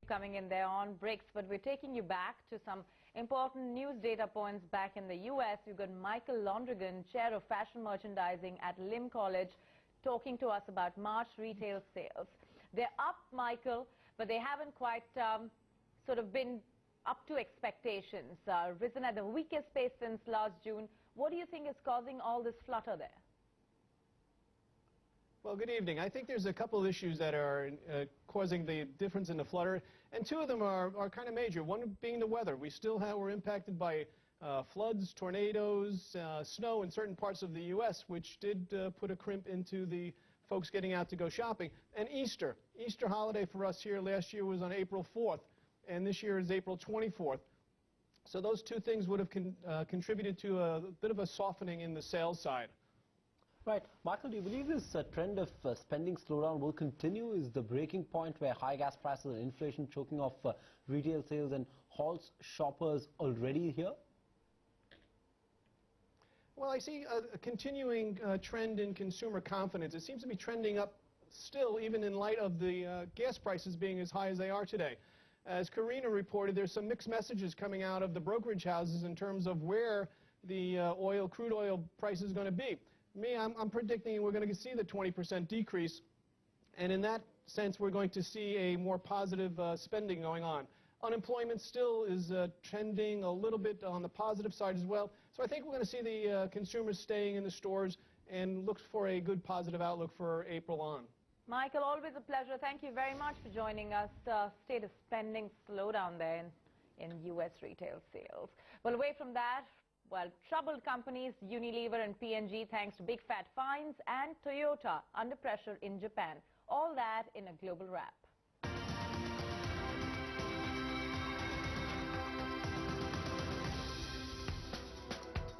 Coming in there on breaks, but we're taking you back to some important news data points back in the U.S. We've got Michael Londrigan, Chair of Fashion Merchandising at LIM College, talking to us about March retail sales. They're up, Michael, but they haven't quite sort of been up to expectations, risen at the weakest pace since last June. What do you think is causing all this flutter there? Well, good evening. I think there's a couple of issues that are causing the difference in the flutter, and two of them are kind of major. One being the weather. We're impacted by floods, tornadoes, snow in certain parts of the U.S., which did put a crimp into the folks getting out to go shopping. And Easter holiday for us here last year was on April 4th, and this year is April 24th. So those two things would have contributed to a bit of a softening in the sales side. Right. Michael, do you believe this trend of spending slowdown will continue? Is the breaking point where high gas prices and inflation choking off retail sales and halts shoppers already here? Well, I see a continuing trend in consumer confidence. It seems to be trending up still, even in light of the gas prices being as high as they are today. As Karina reported, there's some mixed messages coming out of the brokerage houses in terms of where the crude oil price is going to be. I'm predicting we're going to see the 20% decrease, and in that sense we're going to see a more positive spending going on. Unemployment still is trending a little bit on the positive side as well, so I think we're going to see the consumers staying in the stores and look for a good positive outlook for April on. Michael, always a pleasure. Thank you very much for joining us. State of spending slowdown there in U.S. retail sales. Well, away from that, well, troubled companies Unilever and P&G thanks to big fat fines, and Toyota under pressure in Japan. All that in a global wrap.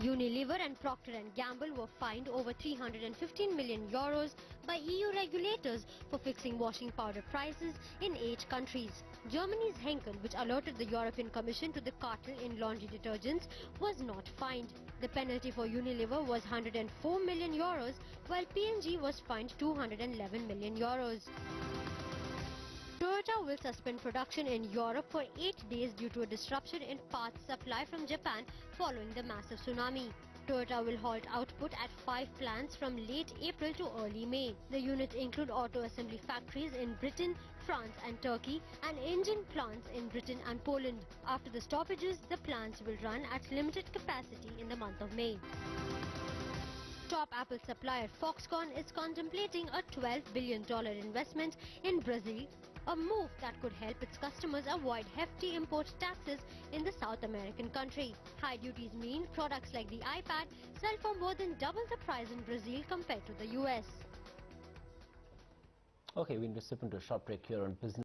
Unilever and Procter & Gamble were fined over €315 million by EU regulators for fixing washing powder prices in 8 countries. Germany's Henkel, which alerted the European Commission to the cartel in laundry detergents, was not fined. The penalty for Unilever was €104 million, while P&G was fined €211 million. Toyota will suspend production in Europe for 8 days due to a disruption in parts supply from Japan following the massive tsunami. Toyota will halt output at 5 plants from late April to early May. The units include auto assembly factories in Britain, France and Turkey, and engine plants in Britain and Poland. After the stoppages, the plants will run at limited capacity in the month of May. Top Apple supplier Foxconn is contemplating a $12 billion investment in Brazil, a move that could help its customers avoid hefty import taxes in the South American country. High duties mean products like the iPad sell for more than double the price in Brazil compared to the US. Okay, we're going to step into a short break here on business.